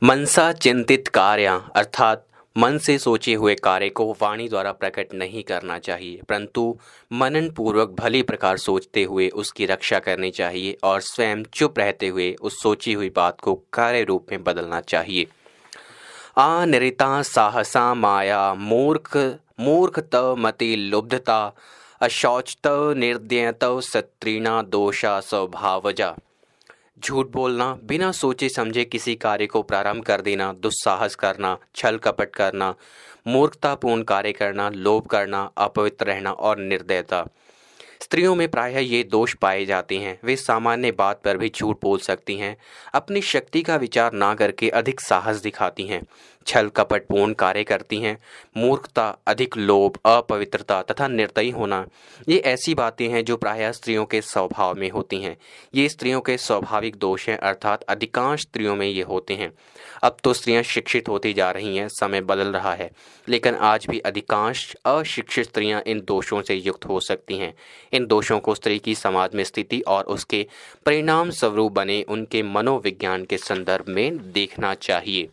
मनसा चिंतित कार्य अर्थात मन से सोचे हुए कार्य को वाणी द्वारा प्रकट नहीं करना चाहिए, परंतु मनन पूर्वक भली प्रकार सोचते हुए उसकी रक्षा करनी चाहिए और स्वयं चुप रहते हुए उस सोची हुई बात को कार्य रूप में बदलना चाहिए। अनिरिता साहसा माया मूर्ख तव मति लुब्धता अशौचतव निर्दयतव सत्रीणा दोषा स्वभावजा। झूठ बोलना, बिना सोचे समझे किसी कार्य को प्रारंभ कर देना, दुस्साहस करना, छल कपट करना, मूर्खतापूर्ण कार्य करना, लोभ करना, अपवित्र रहना और निर्दयता। स्त्रियों में प्रायः ये दोष पाए जाते हैं। वे सामान्य बात पर भी झूठ बोल सकती हैं, अपनी शक्ति का विचार ना करके अधिक साहस दिखाती हैं, छल कपटपूर्ण कार्य करती हैं, मूर्खता, अधिक लोभ, अपवित्रता तथा निर्दयी होना, ये ऐसी बातें हैं जो प्रायः स्त्रियों के स्वभाव में होती हैं। ये स्त्रियों के स्वाभाविक दोष हैं, अर्थात अधिकांश स्त्रियों में ये होते हैं। अब तो स्त्रियां शिक्षित होती जा रही हैं, समय बदल रहा है, लेकिन आज भी अधिकांश अशिक्षित स्त्रियां इन दोषों से युक्त हो सकती हैं। इन दोषों को स्त्री की समाज में स्थिति और उसके परिणाम स्वरूप बने उनके मनोविज्ञान के संदर्भ में देखना चाहिए।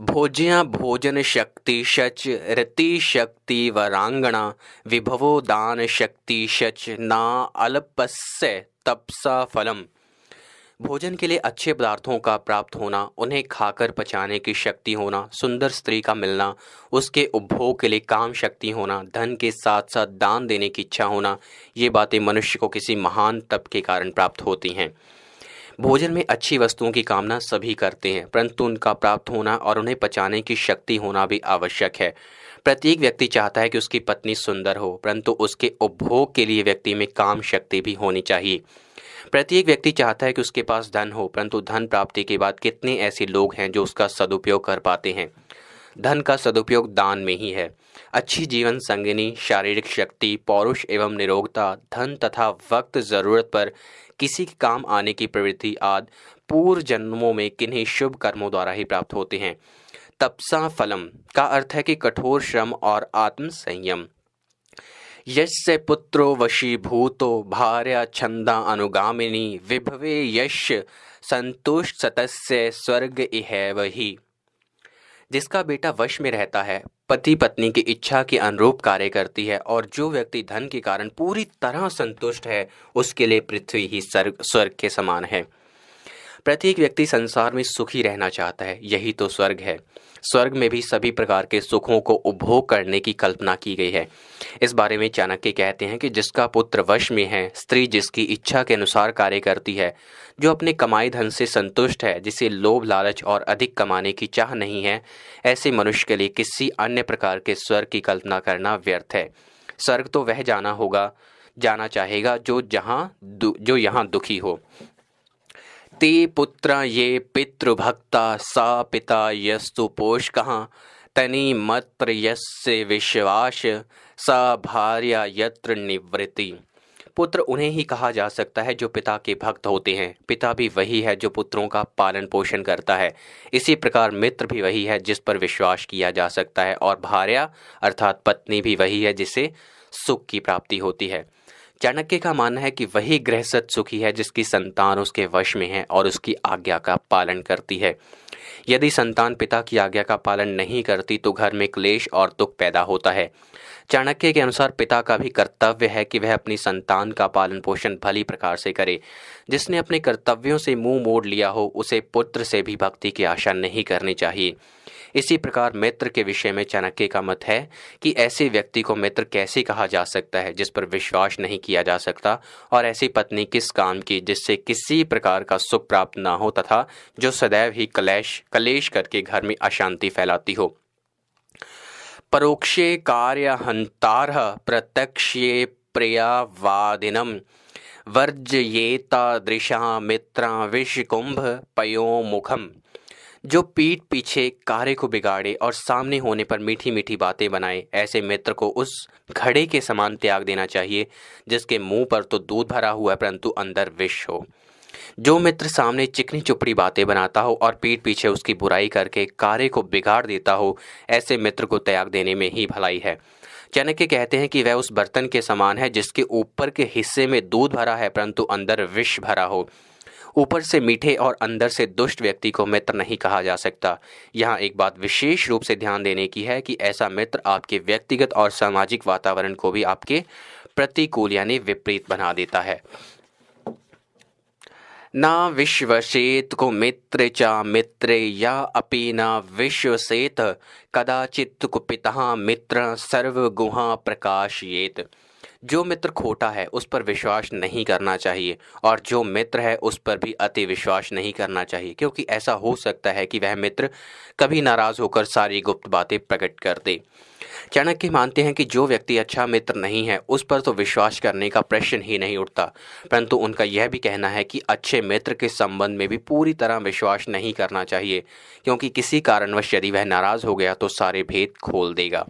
भोज्या भोजन शक्ति शच रति शक्ति वरांगणा विभवो दान शक्ति शच ना अल्पस्य तपसा फलम। भोजन के लिए अच्छे पदार्थों का प्राप्त होना, उन्हें खाकर पचाने की शक्ति होना, सुंदर स्त्री का मिलना, उसके उपभोग के लिए काम शक्ति होना, धन के साथ साथ दान देने की इच्छा होना, ये बातें मनुष्य को किसी महान तप के कारण प्राप्त होती हैं। भोजन में अच्छी वस्तुओं की कामना सभी करते हैं, परंतु उनका प्राप्त होना और उन्हें पचाने की शक्ति होना भी आवश्यक है। प्रत्येक व्यक्ति चाहता है कि उसकी पत्नी सुंदर हो, परंतु उसके उपभोग के लिए व्यक्ति में काम शक्ति भी होनी चाहिए। प्रत्येक व्यक्ति चाहता है कि उसके पास धन हो, परंतु धन प्राप्ति के बाद कितने ऐसे लोग हैं जो उसका सदुपयोग कर पाते हैं। धन का सदुपयोग दान में ही है। अच्छी जीवन संगिनी, शारीरिक शक्ति, पौरुष एवं निरोगता, धन तथा वक्त जरूरत पर किसी के काम आने की प्रवृत्ति आदि पूर्व जन्मों में किन्हीं शुभ कर्मों द्वारा ही प्राप्त होते हैं। तपसा फलम का अर्थ है कि कठोर श्रम और आत्म संयम। यस्य पुत्रो वशीभूतो भार्या छंदा अनुगामिनी विभवे यश संतुष्ट सतस्य स्वर्ग इहैव ही। जिसका बेटा वश में रहता है, पति पत्नी की इच्छा के अनुरूप कार्य करती है और जो व्यक्ति धन के कारण पूरी तरह संतुष्ट है, उसके लिए पृथ्वी ही स्वर्ग के समान है। प्रत्येक व्यक्ति संसार में सुखी रहना चाहता है, यही तो स्वर्ग है। स्वर्ग में भी सभी प्रकार के सुखों को उपभोग करने की कल्पना की गई है। इस बारे में चाणक्य कहते हैं कि जिसका पुत्र वश में है, स्त्री जिसकी इच्छा के अनुसार कार्य करती है, जो अपने कमाई धन से संतुष्ट है, जिसे लोभ लालच और अधिक कमाने की चाह नहीं है, ऐसे मनुष्य के लिए किसी अन्य प्रकार के स्वर्ग की कल्पना करना व्यर्थ है। स्वर्ग तो वह जाना चाहेगा जो यहाँ दुखी हो। ते पुत्र ये पितृभक्ता सा पिता यस्तु पोषकः तनि मत्र यस्य विश्वास सा भार्या यत्र निवृत्ति। पुत्र उन्हें ही कहा जा सकता है जो पिता के भक्त होते हैं। पिता भी वही है जो पुत्रों का पालन पोषण करता है। इसी प्रकार मित्र भी वही है जिस पर विश्वास किया जा सकता है, और भार्या अर्थात पत्नी भी वही है जिसे सुख की प्राप्ति होती है। चाणक्य का मानना है कि वही गृहस्थ सुखी है जिसकी संतान उसके वश में है और उसकी आज्ञा का पालन करती है। यदि संतान पिता की आज्ञा का पालन नहीं करती तो घर में क्लेश और दुख पैदा होता है। चाणक्य के अनुसार पिता का भी कर्तव्य है कि वह अपनी संतान का पालन पोषण भली प्रकार से करे। जिसने अपने कर्तव्यों से मुंह मोड़ लिया हो, उसे पुत्र से भी भक्ति की आशा नहीं करनी चाहिए। इसी प्रकार मित्र के विषय में चाणक्य का मत है कि ऐसे व्यक्ति को मित्र कैसे कहा जा सकता है जिस पर विश्वास नहीं किया जा सकता, और ऐसी पत्नी किस काम की जिससे किसी प्रकार का सुख प्राप्त ना हो तथा जो सदैव ही कलेश करके घर में अशांति फैलाती हो। परोक्षे कार्यहंतारः प्रत्यक्षे प्रियवादिनं वर्जयेतादृशः मित्रा विषकुंभ पयोमुखम। जो पीठ पीछे कार्य को बिगाड़े और सामने होने पर मीठी मीठी बातें बनाए, ऐसे मित्र को उस घड़े के समान त्याग देना चाहिए जिसके मुंह पर तो दूध भरा हुआ है परंतु अंदर विष हो। जो मित्र सामने चिकनी चुपड़ी बातें बनाता हो और पीठ पीछे उसकी बुराई करके कार्य को बिगाड़ देता हो, ऐसे मित्र को त्याग देने में ही भलाई है। चाणक्य कहते हैं कि वह उस बर्तन के समान है जिसके ऊपर के हिस्से में दूध भरा है परंतु अंदर विष भरा हो। ऊपर से मीठे और अंदर से दुष्ट व्यक्ति को मित्र नहीं कहा जा सकता। यहाँ एक बात विशेष रूप से ध्यान देने की है कि ऐसा मित्र आपके व्यक्तिगत और सामाजिक वातावरण को भी आपके प्रतिकूल यानी विपरीत बना देता है। ना विश्वसेत को मित्र चा मित्रे या अपि न विश्वसेत कदाचित कुपितः मित्र सर्वगुहा प्रकाशयेत। जो मित्र खोटा है उस पर विश्वास नहीं करना चाहिए और जो मित्र है उस पर भी अति विश्वास नहीं करना चाहिए, क्योंकि ऐसा हो सकता है कि वह मित्र कभी नाराज होकर सारी गुप्त बातें प्रकट कर दे। चाणक्य मानते हैं कि जो व्यक्ति अच्छा मित्र नहीं है उस पर तो विश्वास करने का प्रश्न ही नहीं उठता, परंतु उनका यह भी कहना है कि अच्छे मित्र के संबंध में भी पूरी तरह विश्वास नहीं करना चाहिए, क्योंकि किसी कारणवश यदि वह नाराज हो गया तो सारे भेद खोल देगा।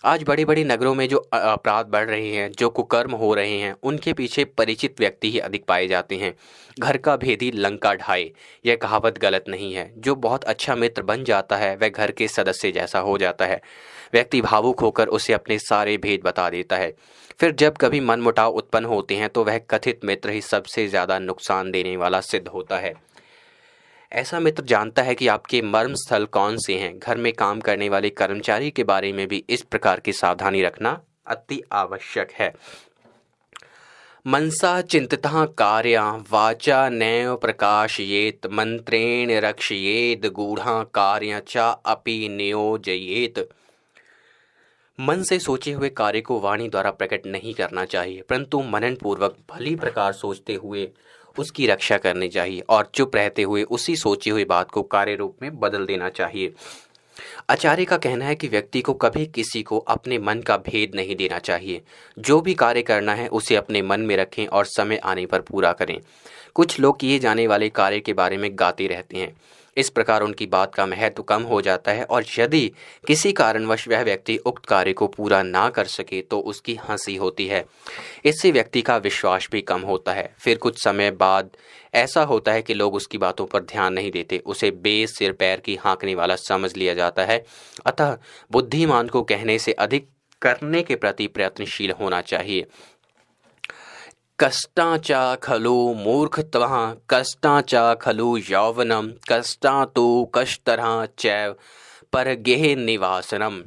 आज बड़े बड़े नगरों में जो अपराध बढ़ रहे हैं, जो कुकर्म हो रहे हैं, उनके पीछे परिचित व्यक्ति ही अधिक पाए जाते हैं। घर का भेदी लंका ढाए, यह कहावत गलत नहीं है। जो बहुत अच्छा मित्र बन जाता है वह घर के सदस्य जैसा हो जाता है। व्यक्ति भावुक होकर उसे अपने सारे भेद बता देता है। फिर जब कभी मनमुटाव उत्पन्न होते हैं तो वह कथित मित्र ही सबसे ज़्यादा नुकसान देने वाला सिद्ध होता है। ऐसा मित्र जानता है कि आपके मर्म स्थल कौन से हैं। घर में काम करने वाले कर्मचारी के बारे में भी इस प्रकार की सावधानी रखना अति आवश्यक है। मनसा चिंतितः कार्या वाचा नैव प्रकाशयेत मंत्रेण रक्षयेत गूढ़ा कार्य च अपि नियोजयेत। मन से सोचे हुए कार्य को वाणी द्वारा प्रकट नहीं करना चाहिए, परंतु मनन पूर्वक भली प्रकार सोचते हुए उसकी रक्षा करनी चाहिए और चुप रहते हुए उसी सोची हुई बात को कार्य रूप में बदल देना चाहिए। आचार्य का कहना है कि व्यक्ति को कभी किसी को अपने मन का भेद नहीं देना चाहिए। जो भी कार्य करना है उसे अपने मन में रखें और समय आने पर पूरा करें। कुछ लोग किए जाने वाले कार्य के बारे में गाते रहते हैं। इस प्रकार उनकी बात का महत्व कम हो जाता है और यदि किसी कारणवश वह व्यक्ति उक्त कार्य को पूरा ना कर सके तो उसकी हंसी होती है। इससे व्यक्ति का विश्वास भी कम होता है। फिर कुछ समय बाद ऐसा होता है कि लोग उसकी बातों पर ध्यान नहीं देते, उसे बेसिर पैर की हाँकने वाला समझ लिया जाता है। अतः बुद्धिमान को कहने से अधिक करने के प्रति प्रयत्नशील होना चाहिए। कष्टा च खलु मूर्खत्वः कष्टा च खलु यौवनम कष्टा तो कष्टरः चैव परगेह निवासनम।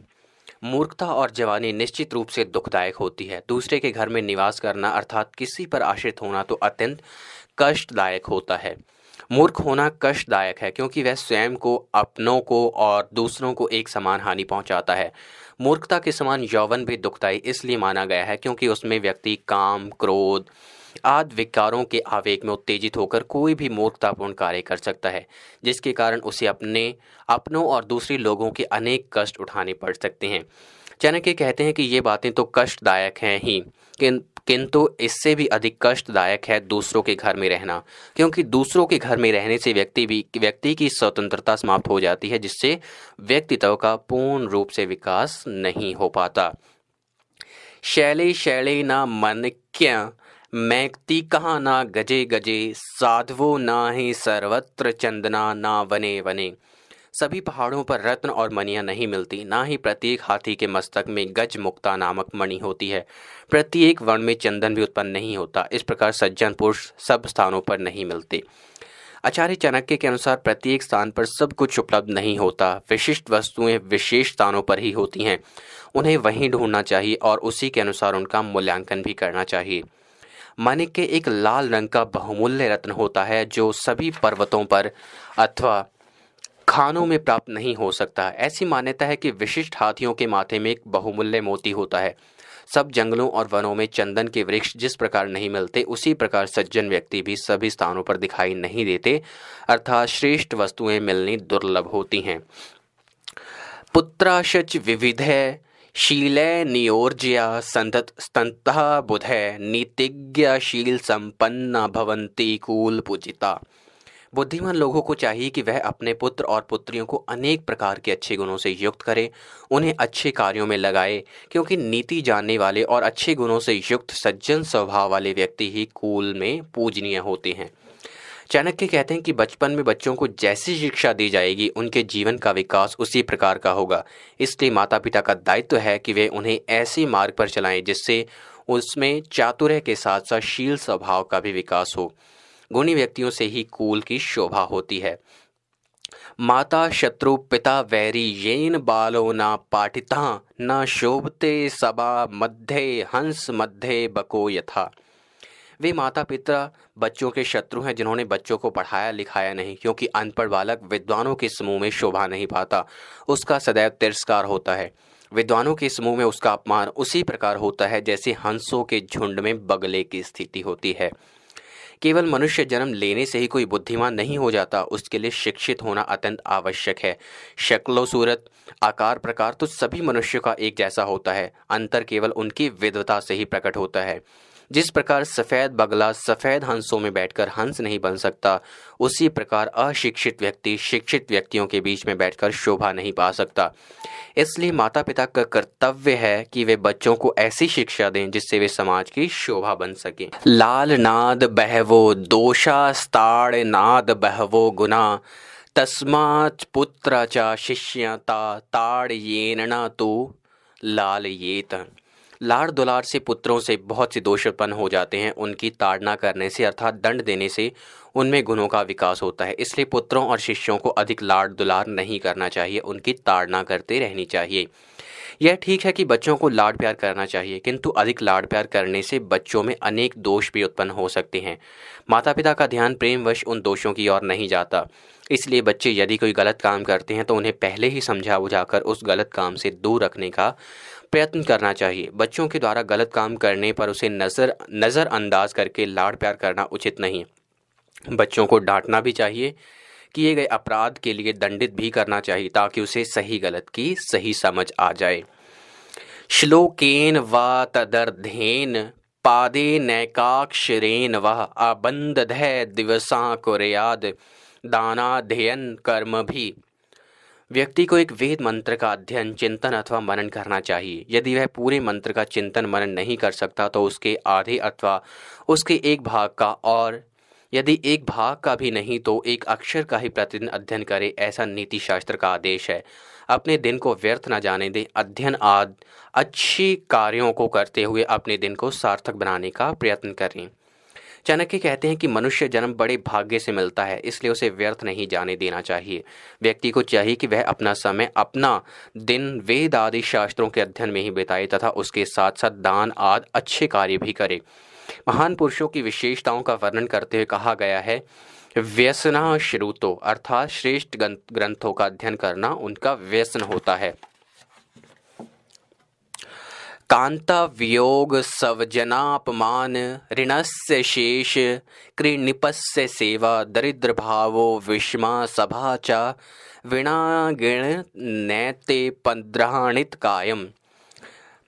मूर्खता और जवानी निश्चित रूप से दुखदायक होती है। दूसरे के घर में निवास करना अर्थात किसी पर आश्रित होना तो अत्यंत कष्टदायक होता है। मूर्ख होना कष्टदायक है क्योंकि वह स्वयं को, अपनों को और दूसरों को एक समान हानि पहुंचाता है। मूर्खता के समान यौवन भी दुखदायी इसलिए माना गया है क्योंकि उसमें व्यक्ति काम, क्रोध आदि विकारों के आवेग में उत्तेजित होकर कोई भी मूर्खतापूर्ण कार्य कर सकता है, जिसके कारण उसे अपनों और दूसरे लोगों के अनेक कष्ट उठाने पड़ सकते हैं। चाणक्य कहते हैं कि ये बातें तो कष्टदायक हैं ही, किंतु इससे भी अधिक कष्टदायक है दूसरों के घर में रहना, क्योंकि दूसरों के घर में रहने से व्यक्ति की स्वतंत्रता समाप्त हो जाती है, जिससे व्यक्तित्व का पूर्ण रूप से विकास नहीं हो पाता। शैले शैले न मनक्य मैक्ति कहाँ ना गजे गजे साधवो ना ही सर्वत्र चंदना ना वने वने। सभी पहाड़ों पर रत्न और मणियाँ नहीं मिलती, ना ही प्रत्येक हाथी के मस्तक में गज मुक्ता नामक मणि होती है। प्रत्येक वन में चंदन भी उत्पन्न नहीं होता। इस प्रकार सज्जन पुरुष सब स्थानों पर नहीं मिलते। आचार्य चाणक्य के अनुसार प्रत्येक स्थान पर सब कुछ उपलब्ध नहीं होता। विशिष्ट वस्तुएं विशेष स्थानों पर ही होती हैं। उन्हें वहीं ढूंढना चाहिए और उसी के अनुसार उनका मूल्यांकन भी करना चाहिए। माणिक के एक लाल रंग का बहुमूल्य रत्न होता है जो सभी पर्वतों पर अथवा खानों में प्राप्त नहीं हो सकता। ऐसी मान्यता है कि विशिष्ट हाथियों के माथे में एक बहुमूल्य मोती होता है। सब जंगलों और वनों में चंदन के वृक्ष जिस प्रकार नहीं मिलते, उसी प्रकार सज्जन व्यक्ति भी सभी स्थानों पर दिखाई नहीं देते, अर्थात श्रेष्ठ वस्तुएं मिलनी दुर्लभ होती हैं। पुत्राशच विविधे शीले नियोर्ज्या स्तंतः बुधे नीतिज्ञ शील संपन्न भवन्ति कूल पूजिता। बुद्धिमान लोगों को चाहिए कि वह अपने पुत्र और पुत्रियों को अनेक प्रकार के अच्छे गुणों से युक्त करे, उन्हें अच्छे कार्यों में लगाए, क्योंकि नीति जानने वाले और अच्छे गुणों से युक्त सज्जन स्वभाव वाले व्यक्ति ही कुल में पूजनीय होते हैं। चाणक्य कहते हैं कि बचपन में बच्चों को जैसी शिक्षा दी जाएगी उनके जीवन का विकास उसी प्रकार का होगा। इसलिए माता पिता का दायित्व है कि वे उन्हें ऐसे मार्ग पर चलाएं जिससे उसमें चातुर्य के साथ साथ शील स्वभाव का भी विकास हो। गुणी व्यक्तियों से ही कुल की शोभा होती है। माता शत्रु पिता वैरी येन बालो न पाठिता न शोभते सभा मध्य हंस मध्य बको यथा। वे माता पिता बच्चों के शत्रु हैं जिन्होंने बच्चों को पढ़ाया लिखाया नहीं, क्योंकि अनपढ़ बालक विद्वानों के समूह में शोभा नहीं पाता, उसका सदैव तिरस्कार होता है। विद्वानों के समूह में उसका अपमान उसी प्रकार होता है जैसे हंसों के झुंड में बगले की स्थिति होती है। केवल मनुष्य जन्म लेने से ही कोई बुद्धिमान नहीं हो जाता, उसके लिए शिक्षित होना अत्यंत आवश्यक है। शक्लो सूरत आकार प्रकार तो सभी मनुष्यों का एक जैसा होता है, अंतर केवल उनकी विद्वता से ही प्रकट होता है। जिस प्रकार सफ़ेद बगला सफ़ेद हंसों में बैठकर हंस नहीं बन सकता, उसी प्रकार अशिक्षित व्यक्ति शिक्षित व्यक्तियों के बीच में बैठकर शोभा नहीं पा सकता। इसलिए माता पिता का कर्तव्य है कि वे बच्चों को ऐसी शिक्षा दें जिससे वे समाज की शोभा बन सकें। लाल नाद बहवो दोषास्ताड़ नाद बहवो गुना तस्मात् पुत्र च शिष्यता ताड़ येन न तो लाल येत। लाड़ दुलार से पुत्रों से बहुत से दोष उत्पन्न हो जाते हैं। उनकी ताड़ना करने से अर्थात दंड देने से उनमें गुणों का विकास होता है। इसलिए पुत्रों और शिष्यों को अधिक लाड़ दुलार नहीं करना चाहिए, उनकी ताड़ना करते रहनी चाहिए। यह ठीक है कि बच्चों को लाड़ प्यार करना चाहिए, किंतु अधिक लाड़ प्यार करने से बच्चों में अनेक दोष भी उत्पन्न हो सकते हैं। माता पिता का ध्यान प्रेमवश उन दोषों की ओर नहीं जाता। इसलिए बच्चे यदि कोई गलत काम करते हैं तो उन्हें पहले ही समझा बुझाकर उस गलत काम से दूर रखने का प्रयत्न करना चाहिए। बच्चों के द्वारा गलत काम करने पर उसे नज़रअंदाज करके लाड़ प्यार करना उचित नहीं। बच्चों को डांटना भी चाहिए, किए गए अपराध के लिए दंडित भी करना चाहिए ताकि उसे सही गलत की सही समझ आ जाए। श्लोकेन वा तदर्धेन पादे नैकाक्षरेण वह अबंधधै दिवसा कुर्याद दानाध्ययन कर्म भी। व्यक्ति को एक वेद मंत्र का अध्ययन चिंतन अथवा मनन करना चाहिए। यदि वह पूरे मंत्र का चिंतन मनन नहीं कर सकता तो उसके आधे अथवा उसके एक भाग का, और यदि एक भाग का भी नहीं तो एक अक्षर का ही प्रतिदिन अध्ययन करे, ऐसा नीति शास्त्र का आदेश है। अपने दिन को व्यर्थ न जाने दें। अध्ययन आदि अच्छी कार्यों को करते हुए अपने दिन को सार्थक बनाने का प्रयत्न करें। चाणक्य कहते हैं कि मनुष्य जन्म बड़े भाग्य से मिलता है, इसलिए उसे व्यर्थ नहीं जाने देना चाहिए। व्यक्ति को चाहिए कि वह अपना समय अपना दिन वेद आदि शास्त्रों के अध्ययन में ही बिताए तथा उसके साथ साथ दान आदि अच्छे कार्य भी करे। महान पुरुषों की विशेषताओं का वर्णन करते हुए कहा गया है, व्यसना श्रुतो अर्थात श्रेष्ठ ग्रंथों का अध्ययन करना उनका व्यसन होता है। कांता वियोग सवजनापमान ऋणस्य शेष कृनिपस्य सेवा दरिद्र भावो विषमा सभा च विणागिण नैते पद्राणित कायम।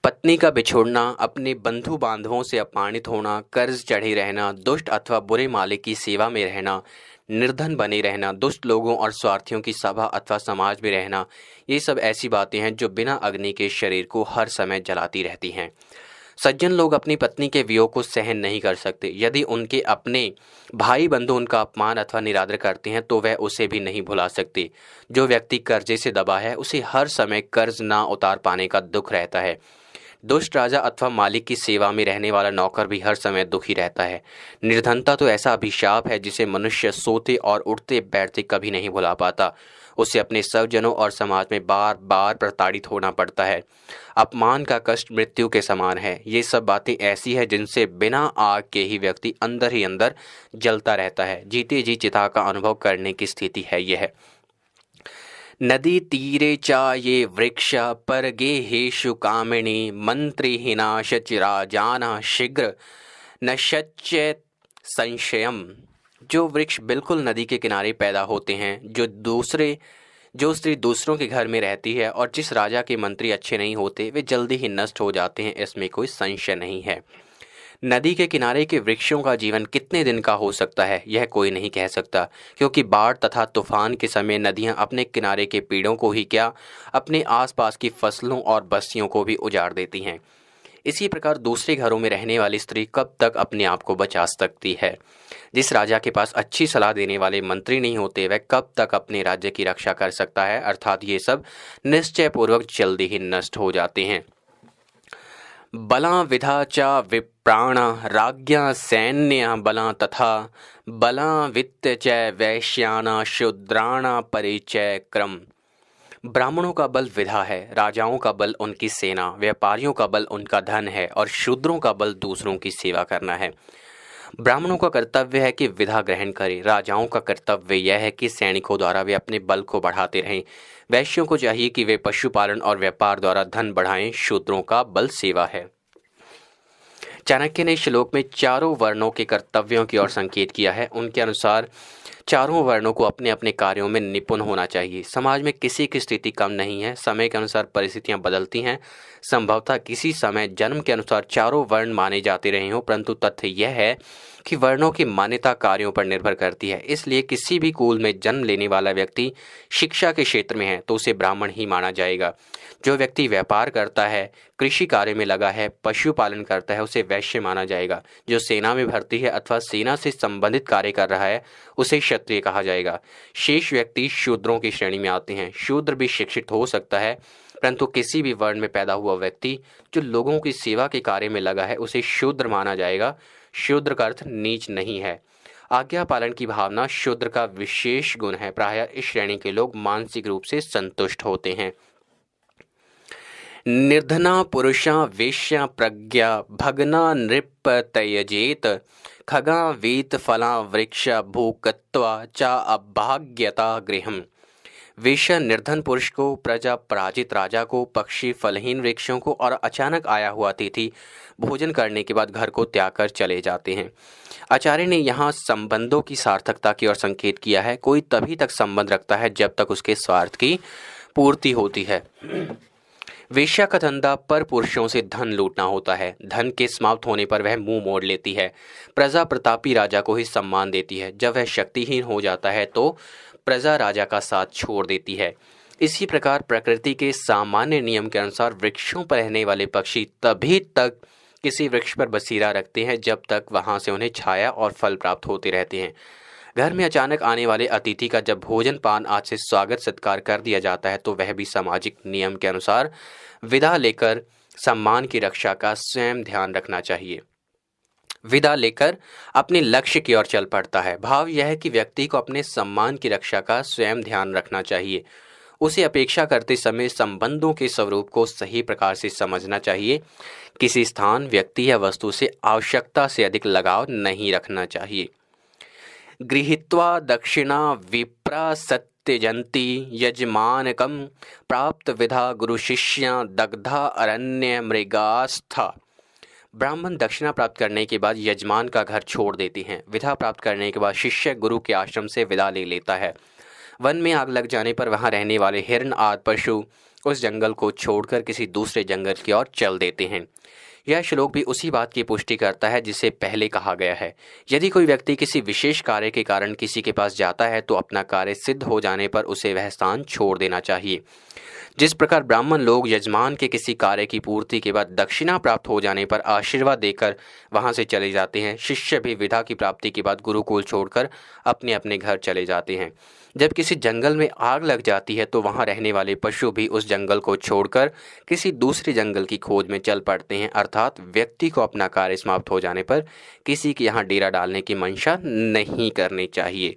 पत्नी का बिछोड़ना, अपने बंधु बांधवों से अपमानित होना, कर्ज चढ़े रहना, दुष्ट अथवा बुरे मालिक की सेवा में रहना, निर्धन बने रहना, दुष्ट लोगों और स्वार्थियों की सभा अथवा समाज में रहना, ये सब ऐसी बातें हैं जो बिना अग्नि के शरीर को हर समय जलाती रहती हैं। सज्जन लोग अपनी पत्नी के वियोग को सहन नहीं कर सकते। यदि उनके अपने भाई बंधु उनका अपमान अथवा निरादर करते हैं तो वह उसे भी नहीं भुला सकते। जो व्यक्ति कर्जे से दबा है उसे हर समय कर्ज ना उतार पाने का दुख रहता है। दुष्ट राजा अथवा मालिक की सेवा में रहने वाला नौकर भी हर समय दुखी रहता है। निर्धनता तो ऐसा अभिशाप है जिसे मनुष्य सोते और उठते बैठते कभी नहीं भुला पाता। उसे अपने स्वजनों और समाज में बार बार प्रताड़ित होना पड़ता है। अपमान का कष्ट मृत्यु के समान है। ये सब बातें ऐसी है जिनसे बिना आग के ही व्यक्ति अंदर ही अंदर जलता रहता है। जीते जी चिता का अनुभव करने की स्थिति है यह। नदी तीरे चा ये वृक्ष पर गेहेशु कामिनी मंत्रिहीना शचिराजाना शीघ्र न शच्य संशयम। जो वृक्ष बिल्कुल नदी के किनारे पैदा होते हैं, जो स्त्री दूसरों के घर में रहती है और जिस राजा के मंत्री अच्छे नहीं होते, वे जल्दी ही नष्ट हो जाते हैं, इसमें कोई संशय नहीं है। नदी के किनारे के वृक्षों का जीवन कितने दिन का हो सकता है यह कोई नहीं कह सकता, क्योंकि बाढ़ तथा तूफान के समय नदियां अपने किनारे के पेड़ों को ही क्या, अपने आसपास की फसलों और बस्तियों को भी उजाड़ देती हैं। इसी प्रकार दूसरे घरों में रहने वाली स्त्री कब तक अपने आप को बचा सकती है। जिस राजा के पास अच्छी सलाह देने वाले मंत्री नहीं होते, वह कब तक अपने राज्य की रक्षा कर सकता है। अर्थात ये सब निश्चय पूर्वक जल्दी ही नष्ट हो जाते हैं। बला विधा च विप्राण राज्ञा सैन्य बला तथा बला वित्त च वैश्याना शूद्राणा परिचय क्रम। ब्राह्मणों का बल विधा है, राजाओं का बल उनकी सेना, व्यापारियों का बल उनका धन है और शूद्रों का बल दूसरों की सेवा करना है। ब्राह्मणों का कर्तव्य है कि विधा ग्रहण करें, राजाओं का कर्तव्य यह है कि सैनिकों द्वारा वे अपने बल को बढ़ाते रहें, वैश्यों को चाहिए कि वे पशुपालन और व्यापार द्वारा धन बढ़ाएं, शूद्रों का बल सेवा है। चाणक्य ने श्लोक में चारों वर्णों के कर्तव्यों की ओर संकेत किया है। उनके अनुसार चारों वर्णों को अपने अपने कार्यों में निपुण होना चाहिए। समाज में किसी की स्थिति कम नहीं है, समय के अनुसार परिस्थितियां बदलती हैं। संभवतः किसी समय जन्म के अनुसार चारों वर्ण माने जाते रहे हों, परंतु तथ्य यह है कि वर्णों की मान्यता कार्यों पर निर्भर करती है। इसलिए किसी भी कुल में जन्म लेने वाला व्यक्ति शिक्षा के क्षेत्र में है तो उसे ब्राह्मण ही माना जाएगा। जो व्यक्ति व्यापार करता है, कृषि कार्य में लगा है, पशुपालन करता है, उसे वैश्य माना जाएगा। जो सेना में भर्ती है अथवा सेना से संबंधित कार्य कर रहा है उसे क्षत्रिय कहा जाएगा। शेष व्यक्ति शूद्रों की श्रेणी में आते हैं। शूद्र भी शिक्षित हो सकता है, परंतु किसी भी वर्ण में पैदा हुआ व्यक्ति जो लोगों की सेवा के कार्य में लगा है उसे शूद्र माना जाएगा। शूद्र का अर्थ नीच नहीं है। आज्ञा पालन की भावना शूद्र का विशेष गुण है। प्रायः इस श्रेणी के लोग मानसिक रूप से संतुष्ट होते हैं। निर्धना पुरुषा वेश्या प्रज्ञा भगना नृप त्यजेत खगा वीत फला वृक्ष भूकत्वा चा अभाग्यता गृहम। वेश्या निर्धन पुरुष को, प्रजा पराजित राजा को, पक्षी फलहीन वृक्षों को और अचानक आया हुआ अतिथि भोजन करने के बाद घर को त्याग कर चले जाते हैं। आचार्य ने यहाँ संबंधों की सार्थकता की ओर संकेत किया है। कोई तभी तक संबंध रखता है जब तक उसके स्वार्थ की पूर्ति होती है। वेश्या का धंधा पर पुरुषों से धन लूटना होता है। धन के समाप्त होने पर वह मुंह मोड़ लेती है। प्रजा प्रतापी राजा को ही सम्मान देती है। जब वह शक्तिहीन हो जाता है तो प्रजा राजा का साथ छोड़ देती है। इसी प्रकार प्रकृति के सामान्य नियम के अनुसार वृक्षों पर रहने वाले पक्षी तभी तक किसी वृक्ष पर बसेरा रखते हैं जब तक वहां से उन्हें छाया और फल प्राप्त होते रहते हैं। घर में अचानक आने वाले अतिथि का जब भोजन पान आज से स्वागत सत्कार कर दिया जाता है तो वह भी सामाजिक नियम के अनुसार विदा लेकर सम्मान की रक्षा का स्वयं ध्यान रखना चाहिए। विदा लेकर अपने लक्ष्य की ओर चल पड़ता है। भाव यह है कि व्यक्ति को अपने सम्मान की रक्षा का स्वयं ध्यान रखना चाहिए। उसे अपेक्षा करते समय संबंधों के स्वरूप को सही प्रकार से समझना चाहिए। किसी स्थान, व्यक्ति या वस्तु से आवश्यकता से अधिक लगाव नहीं रखना चाहिए। गृहीत्वा दक्षिणा विप्रा सत्यजंती यजमानकम प्राप्त विधा गुरु शिष्या दग्धा अरण्य मृगास्था। ब्राह्मण दक्षिणा प्राप्त करने के बाद यजमान का घर छोड़ देते हैं। विधा प्राप्त करने के बाद शिष्य गुरु के आश्रम से विदा ले लेता है। वन में आग लग जाने पर वहां रहने वाले हिरण आदि पशु उस जंगल को छोड़कर किसी दूसरे जंगल की ओर चल देते हैं। यह श्लोक भी उसी बात की पुष्टि करता है जिसे पहले कहा गया है। यदि कोई व्यक्ति किसी विशेष कार्य के कारण किसी के पास जाता है तो अपना कार्य सिद्ध हो जाने पर उसे वह स्थान छोड़ देना चाहिए। जिस प्रकार ब्राह्मण लोग यजमान के किसी कार्य की पूर्ति के बाद दक्षिणा प्राप्त हो जाने पर आशीर्वाद देकर वहां से चले जाते हैं, शिष्य भी विधा की प्राप्ति के बाद गुरुकुल छोड़कर अपने अपने घर चले जाते हैं। जब किसी जंगल में आग लग जाती है तो वहां रहने वाले पशु भी उस जंगल को छोड़कर किसी दूसरे जंगल की खोज में चल पड़ते हैं। अर्थात व्यक्ति को अपना कार्य समाप्त हो जाने पर किसी के यहाँ डेरा डालने की मंशा नहीं करनी चाहिए।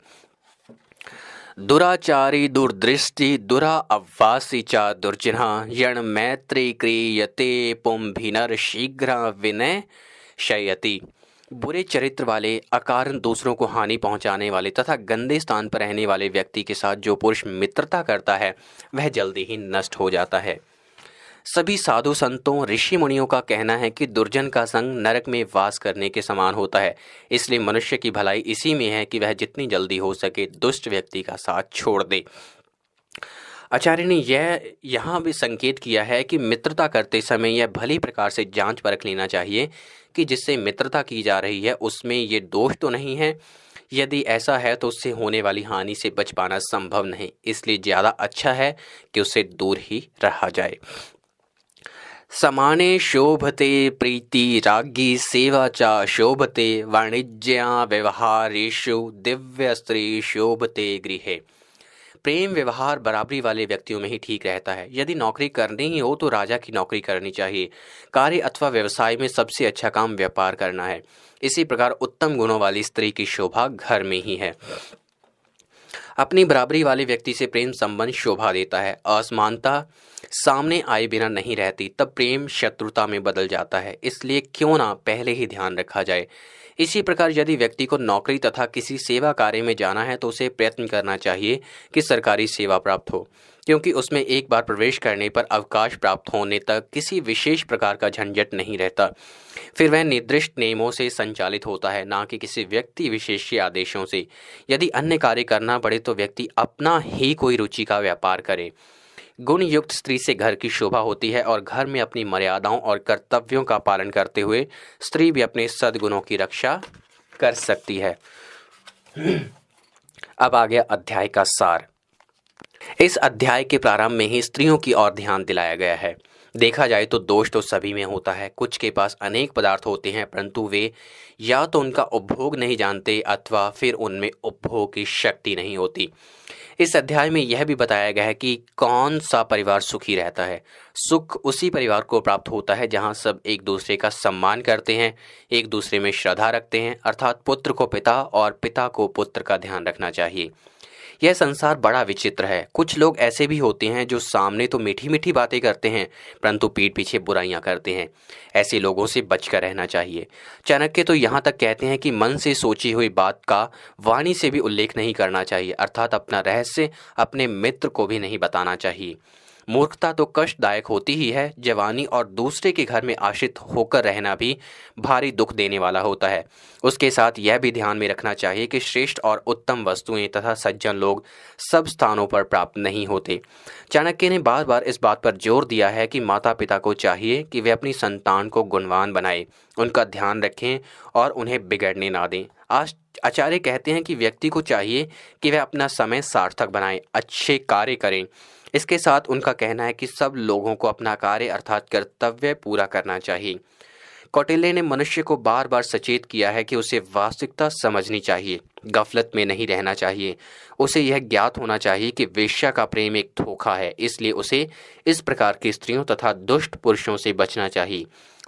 दुराचारी दुर्दृष्टि दुरा अव्वासी चा दुर्जनः यण मैत्री क्रियते पुंभिनर शीघ्र विनय शयति। बुरे चरित्र वाले, अकारण दूसरों को हानि पहुंचाने वाले तथा गंदे स्थान पर रहने वाले व्यक्ति के साथ जो पुरुष मित्रता करता है वह जल्दी ही नष्ट हो जाता है। सभी साधु संतों, ऋषि मुनियों का कहना है कि दुर्जन का संग नरक में वास करने के समान होता है। इसलिए मनुष्य की भलाई इसी में है कि वह जितनी जल्दी हो सके दुष्ट व्यक्ति का साथ छोड़ दे। आचार्य ने यहाँ भी संकेत किया है कि मित्रता करते समय यह भली प्रकार से जांच परख लेना चाहिए कि जिससे मित्रता की जा रही है उसमें ये दोष तो नहीं है। यदि ऐसा है तो उससे होने वाली हानि से बच पाना संभव नहीं, इसलिए ज़्यादा अच्छा है कि उससे दूर ही रहा जाए। समाने शोभते प्रीति राज्ञी सेवा चा शोभते वाणिज्या व्यवहारेषु दिव्य स्त्री शोभते गृहे। प्रेम व्यवहार बराबरी वाले व्यक्तियों में ही ठीक रहता है। यदि नौकरी करनी ही हो तो राजा की नौकरी करनी चाहिए। कार्य अथवा व्यवसाय में सबसे अच्छा काम व्यापार करना है। इसी प्रकार उत्तम गुणों वाली स्त्री की शोभा घर में ही है। अपनी बराबरी वाले व्यक्ति से प्रेम संबंध शोभा देता है। असमानता सामने आए बिना नहीं रहती, तब प्रेम शत्रुता में बदल जाता है। इसलिए क्यों ना पहले ही ध्यान रखा जाए। इसी प्रकार यदि व्यक्ति को नौकरी तथा किसी सेवा कार्य में जाना है तो उसे प्रयत्न करना चाहिए कि सरकारी सेवा प्राप्त हो, क्योंकि उसमें एक बार प्रवेश करने पर अवकाश प्राप्त होने तक किसी विशेष प्रकार का झंझट नहीं रहता। फिर वह निर्दिष्ट नियमों से संचालित होता है, ना कि किसी व्यक्ति विशेष के आदेशों से। यदि अन्य कार्य करना पड़े तो व्यक्ति अपना ही कोई रुचि का व्यापार करे। गुण युक्त स्त्री से घर की शोभा होती है और घर में अपनी मर्यादाओं और कर्तव्यों का पालन करते हुए स्त्री भी अपने सद्गुणों की रक्षा कर सकती है। अब आ गया अध्याय का सार। इस अध्याय के प्रारंभ में ही स्त्रियों की ओर ध्यान दिलाया गया है। देखा जाए तो दोष तो सभी में होता है। कुछ के पास अनेक पदार्थ होते हैं परंतु वे या तो उनका उपभोग नहीं जानते अथवा फिर उनमें उपभोग की शक्ति नहीं होती। इस अध्याय में यह भी बताया गया है कि कौन सा परिवार सुखी रहता है। सुख उसी परिवार को प्राप्त होता है जहां सब एक दूसरे का सम्मान करते हैं, एक दूसरे में श्रद्धा रखते हैं, अर्थात पुत्र को पिता और पिता को पुत्र का ध्यान रखना चाहिए। यह संसार बड़ा विचित्र है। कुछ लोग ऐसे भी होते हैं जो सामने तो मीठी मीठी बातें करते हैं परंतु पीठ पीछे बुराइयां करते हैं। ऐसे लोगों से बचकर रहना चाहिए। चाणक्य तो यहाँ तक कहते हैं कि मन से सोची हुई बात का वाणी से भी उल्लेख नहीं करना चाहिए, अर्थात अपना रहस्य अपने मित्र को भी नहीं बताना चाहिए। मूर्खता तो कष्टदायक होती ही है। जवानी और दूसरे के घर में आश्रित होकर रहना भी भारी दुख देने वाला होता है। उसके साथ यह भी ध्यान में रखना चाहिए कि श्रेष्ठ और उत्तम वस्तुएं तथा सज्जन लोग सब स्थानों पर प्राप्त नहीं होते। चाणक्य ने बार बार इस बात पर जोर दिया है कि माता पिता को चाहिए कि वे अपनी संतान को गुणवान बनाए, उनका ध्यान रखें और उन्हें बिगड़ने ना दें। आचार्य कहते हैं कि व्यक्ति को चाहिए कि वह अपना समय सार्थक बनाए, अच्छे कार्य करें। इसके साथ उनका कहना है कि सब लोगों को अपना कार्य अर्थात कर्तव्य पूरा करना चाहिए। कौटिल्य ने मनुष्य को बार बार सचेत किया है कि उसे वास्तविकता समझनी चाहिए, गफलत में नहीं रहना चाहिए। उसे यह ज्ञात होना चाहिए कि वेश्या का प्रेम एक धोखा है, इसलिए उसे इस प्रकार की स्त्रियों तथा दुष्ट पुरुषों से बचना चाहिए।